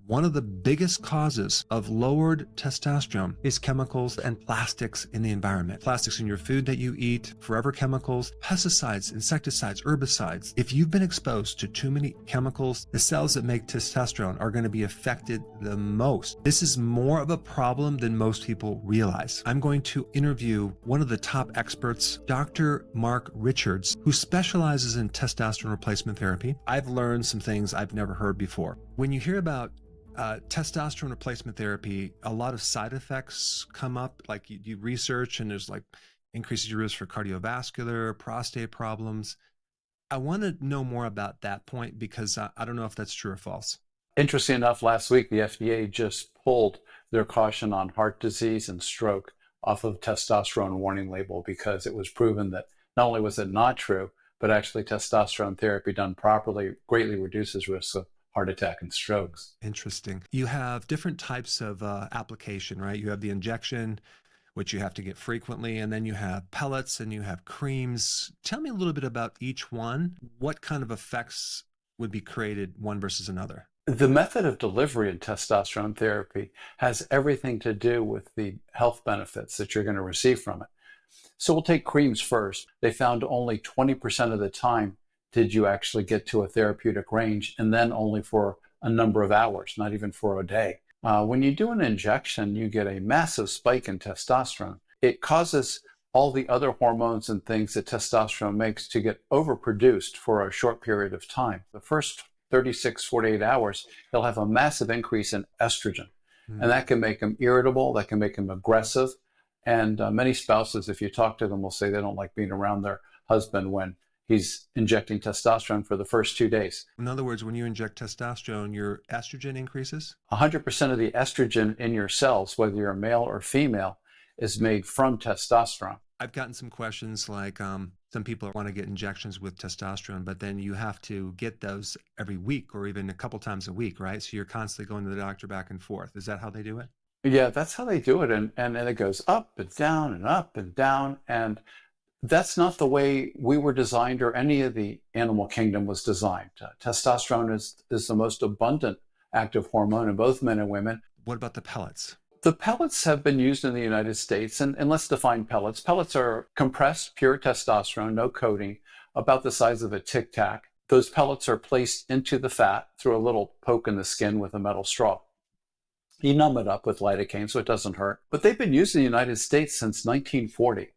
One of the biggest causes of lowered testosterone is chemicals and plastics in the environment. Plastics in your food that you eat, forever chemicals, pesticides, insecticides, herbicides. If you've been exposed to too many chemicals, the cells that make testosterone are going to be affected the most. This is more of a problem than most people realize. I'm going to interview one of the top experts, Dr. Mark Richards, who specializes in testosterone replacement therapy. I've learned some things I've never heard before. When you hear about testosterone replacement therapy, a lot of side effects come up. Like you research and there's like increases your risk for cardiovascular, prostate problems. I want to know more about that point because I don't know if that's true or false. Interesting enough, last week the FDA just pulled their caution on heart disease and stroke off of testosterone warning label because it was proven that not only was it not true, but actually testosterone therapy done properly greatly reduces risk of heart attack and strokes. Interesting. You have different types of application, right? You have the injection, which you have to get frequently, and then you have pellets and you have creams. Tell me a little bit about each one. What kind of effects would be created one versus another? The method of delivery in testosterone therapy has everything to do with the health benefits that you're going to receive from it. So we'll take creams first. They found only 20% of the time did you actually get to a therapeutic range, and then only for a number of hours, not even for a day. When you do an injection, you get a massive spike in testosterone. It causes all the other hormones and things that testosterone makes to get overproduced for a short period of time. The first 36, 48 hours, they'll have a massive increase in estrogen. And that can make them irritable, that can make them aggressive. And many spouses, if you talk to them, will say they don't like being around their husband when he's injecting testosterone for the first 2 days. In other words, when you inject testosterone, your estrogen increases? 100% of the estrogen in your cells, whether you're male or female, is made from testosterone. I've gotten some questions like some people want to get injections with testosterone, but then you have to get those every week or even a couple times a week, right? So you're constantly going to the doctor back and forth. Is that how they do it? Yeah, that's how they do it. And it goes up and down and up and down. And that's not the way we were designed or any of the animal kingdom was designed. Testosterone is the most abundant active hormone in both men and women. What about the pellets? The pellets have been used in the United States, and let's define pellets. Pellets are compressed pure testosterone, no coating, about the size of a Tic Tac. Those pellets are placed into the fat through a little poke in the skin with a metal straw. You numb it up with lidocaine so it doesn't hurt. But they've been used in the United States since 1940.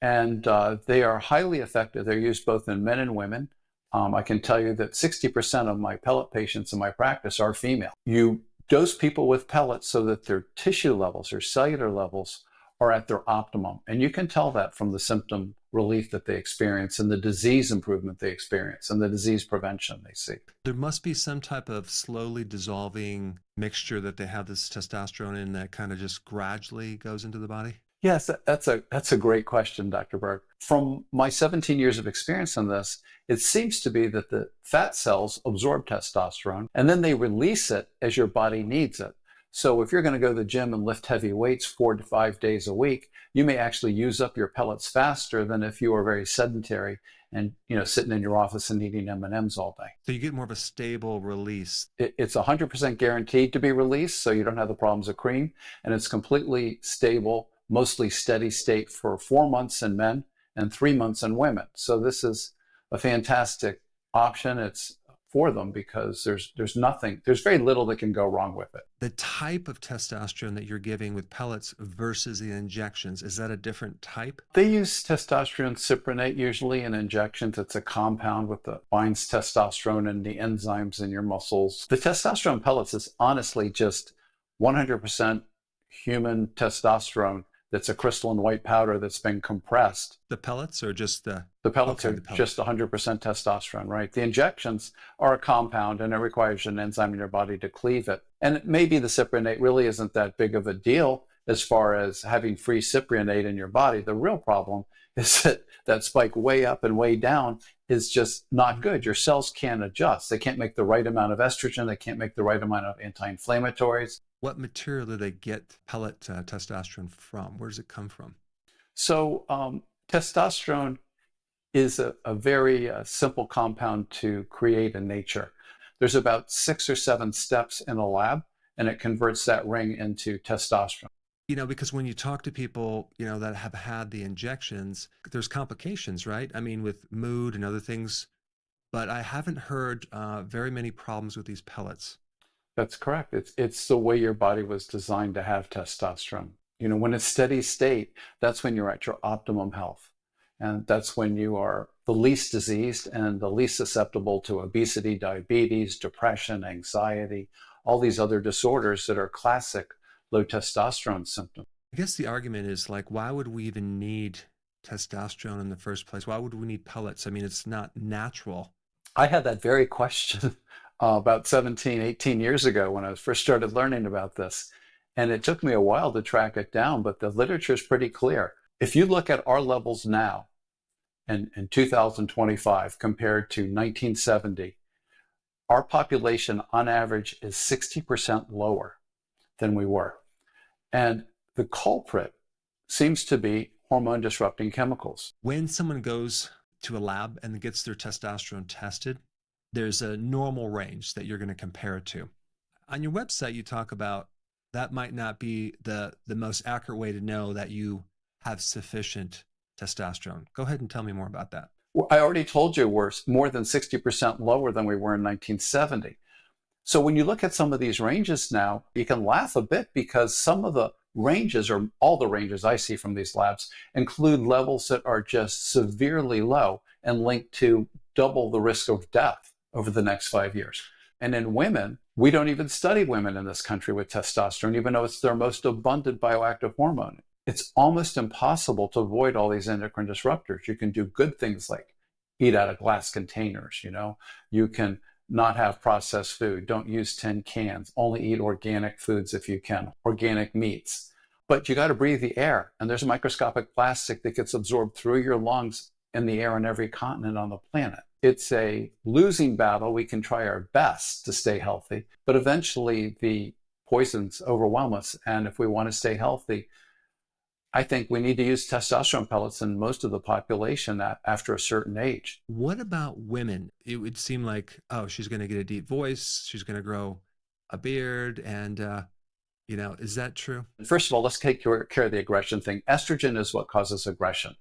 And they are highly effective. They're used both in men and women. I can tell you that 60% of my pellet patients in my practice are female. You dose people with pellets so that their tissue levels, their cellular levels, are at their optimum. And you can tell that from the symptom relief that they experience and the disease improvement they experience and the disease prevention they see. There must be some type of slowly dissolving mixture that they have this testosterone in that kind of just gradually goes into the body? Yes, that's a great question, Dr. Berg. From my 17 years of experience on this, it seems to be that the fat cells absorb testosterone and then they release it as your body needs it. So if you're going to go to the gym and lift heavy weights 4 to 5 days a week, you may actually use up your pellets faster than if you were very sedentary and sitting in your office and eating M&Ms all day. So you get more of a stable release. It's 100% guaranteed to be released, so you don't have the problems of cream, and it's completely stable, mostly steady state for 4 months in men and 3 months in women. So this is a fantastic option. It's for them because there's very little that can go wrong with it. The type of testosterone that you're giving with pellets versus the injections, is that a different type? They use testosterone cyprinate usually in injections. It's a compound that binds testosterone and the enzymes in your muscles. The testosterone pellets is honestly just 100% human testosterone. That's a crystalline white powder that's been compressed. The pellets or just the pellets are just 100% testosterone, right? The injections are a compound and it requires an enzyme in your body to cleave it. And maybe the cyprinate really isn't that big of a deal as far as having free cyprinate in your body. The real problem is that spike way up and way down is just not good. Your cells can't adjust. They can't make the right amount of estrogen. They can't make the right amount of anti-inflammatories. What material do they get pellet testosterone from? Where does it come from? So testosterone is a very simple compound to create in nature. There's about 6 or 7 steps in a lab, and it converts that ring into testosterone. Because when you talk to people, that have had the injections, there's complications, right? I mean, with mood and other things, but I haven't heard very many problems with these pellets. That's correct. It's the way your body was designed to have testosterone. When it's steady state, that's when you're at your optimum health. And that's when you are the least diseased and the least susceptible to obesity, diabetes, depression, anxiety, all these other disorders that are classic low testosterone symptoms. I guess the argument is like, why would we even need testosterone in the first place? Why would we need pellets? I mean, it's not natural. I had that very question about 17, 18 years ago when I first started learning about this. And it took me a while to track it down, but the literature is pretty clear. If you look at our levels now in 2025 compared to 1970, our population on average is 60% lower than we were. And the culprit seems to be hormone disrupting chemicals. When someone goes to a lab and gets their testosterone tested, there's a normal range that you're going to compare it to. On your website, you talk about that might not be the most accurate way to know that you have sufficient testosterone. Go ahead and tell me more about that. Well, I already told you we're more than 60% lower than we were in 1970. So when you look at some of these ranges now, you can laugh a bit because some of the ranges, or all the ranges I see from these labs, include levels that are just severely low and linked to double the risk of death over the next 5 years. And in women, we don't even study women in this country with testosterone, even though it's their most abundant bioactive hormone. It's almost impossible to avoid all these endocrine disruptors. You can do good things like eat out of glass containers, you can not have processed food, don't use tin cans, only eat organic foods if you can, organic meats. But you got to breathe the air, and there's a microscopic plastic that gets absorbed through your lungs in the air on every continent on the planet. It's a losing battle. We can try our best to stay healthy, but eventually the poisons overwhelm us. And if we want to stay healthy, I think we need to use testosterone pellets in most of the population after a certain age. What about women? It would seem like, oh, she's going to get a deep voice, she's going to grow a beard, and, is that true? First of all, let's take care of the aggression thing. Estrogen is what causes aggression.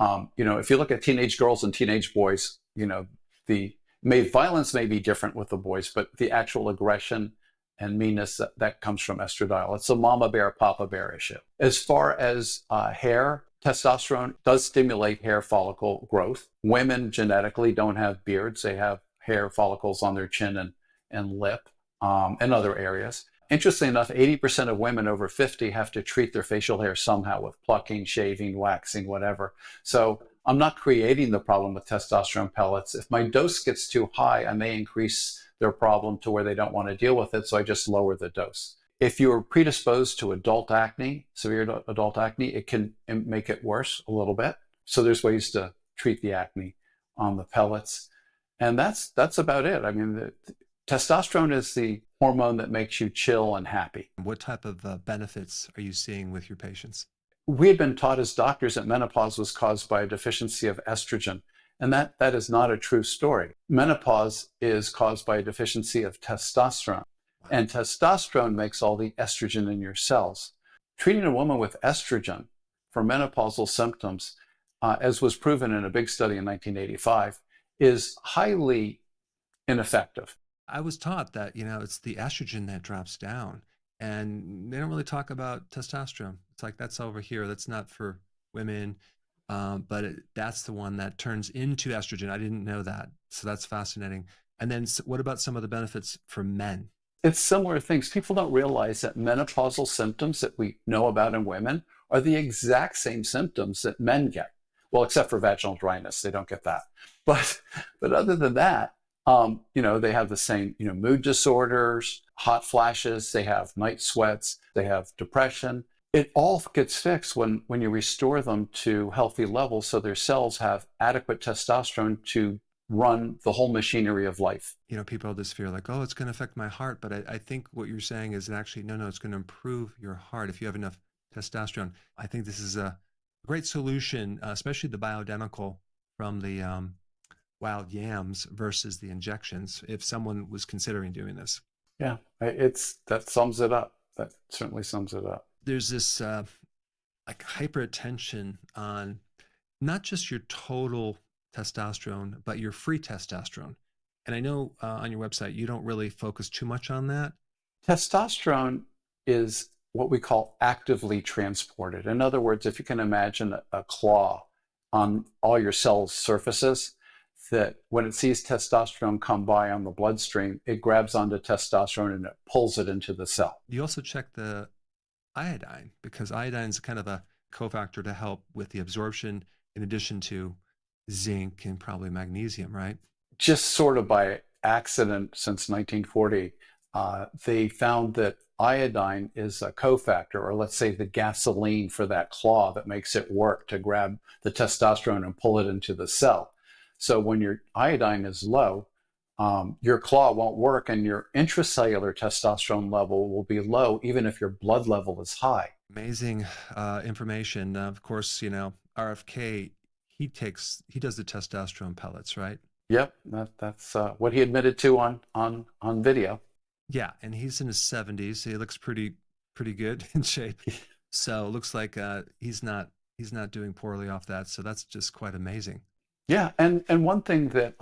If you look at teenage girls and teenage boys, the violence may be different with the boys, but the actual aggression and meanness that comes from estradiol. It's a mama bear, papa bear issue. As far as hair, testosterone does stimulate hair follicle growth. Women genetically don't have beards. They have hair follicles on their chin and lip and other areas. Interestingly enough, 80% of women over 50 have to treat their facial hair somehow with plucking, shaving, waxing, whatever. So I'm not creating the problem with testosterone pellets. If my dose gets too high, I may increase their problem to where they don't want to deal with it, so I just lower the dose. If you're predisposed to adult acne, severe adult acne, it can make it worse a little bit. So there's ways to treat the acne on the pellets. And that's about it. I mean, testosterone is the hormone that makes you chill and happy. What type of benefits are you seeing with your patients? We had been taught as doctors that menopause was caused by a deficiency of estrogen. And that is not a true story. Menopause is caused by a deficiency of testosterone. And testosterone makes all the estrogen in your cells. Treating a woman with estrogen for menopausal symptoms, as was proven in a big study in 1985, is highly ineffective. I was taught that, it's the estrogen that drops down. And they don't really talk about testosterone. It's like, that's over here. That's not for women. But that's the one that turns into estrogen. I didn't know that. So that's fascinating. And then what about some of the benefits for men? It's similar things. People don't realize that menopausal symptoms that we know about in women are the exact same symptoms that men get. Well, except for vaginal dryness, they don't get that. But other than that, they have the same, mood disorders, hot flashes, they have night sweats, they have depression. It all gets fixed when you restore them to healthy levels so their cells have adequate testosterone to run the whole machinery of life. People have this fear like, oh, it's going to affect my heart. But I think what you're saying is actually, no, it's going to improve your heart if you have enough testosterone. I think this is a great solution, especially the bioidentical from the wild yams versus the injections if someone was considering doing this. Yeah, that sums it up. That certainly sums it up. There's this like hyperattention on not just your total testosterone, but your free testosterone. And I know on your website, you don't really focus too much on that. Testosterone is what we call actively transported. In other words, if you can imagine a claw on all your cells' surfaces, that when it sees testosterone come by on the bloodstream, it grabs onto testosterone and it pulls it into the cell. You also check the iodine, because iodine is kind of a cofactor to help with the absorption in addition to zinc and probably magnesium, right? Just sort of by accident since 1940, they found that iodine is a cofactor, or let's say the gasoline for that claw that makes it work to grab the testosterone and pull it into the cell. So when your iodine is low, your claw won't work and your intracellular testosterone level will be low even if your blood level is high. Amazing information. Of course, you know, RFK, he does the testosterone pellets, right? Yep, that's what he admitted to on video. Yeah, and he's in his 70s. So he looks pretty good in shape. So it looks like he's not doing poorly off that. So that's just quite amazing. Yeah, and one thing that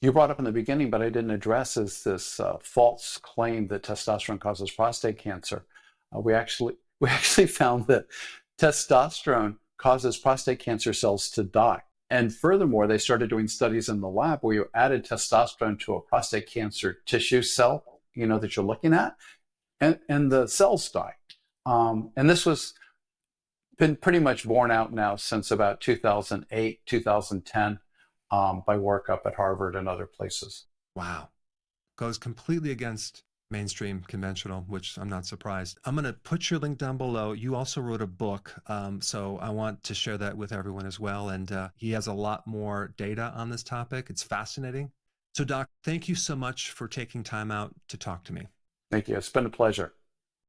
you brought up in the beginning, but I didn't address, is this false claim that testosterone causes prostate cancer. We actually found that testosterone causes prostate cancer cells to die. And furthermore, they started doing studies in the lab where you added testosterone to a prostate cancer tissue cell, you know, that you're looking at, and the cells die. And this was been pretty much borne out now since about 2008, 2010, by work up at Harvard and other places. Wow. Goes completely against mainstream conventional, which I'm not surprised. I'm going to put your link down below. You also wrote a book, so I want to share that with everyone as well. And he has a lot more data on this topic. It's fascinating. So Doc, thank you so much for taking time out to talk to me. Thank you. It's been a pleasure.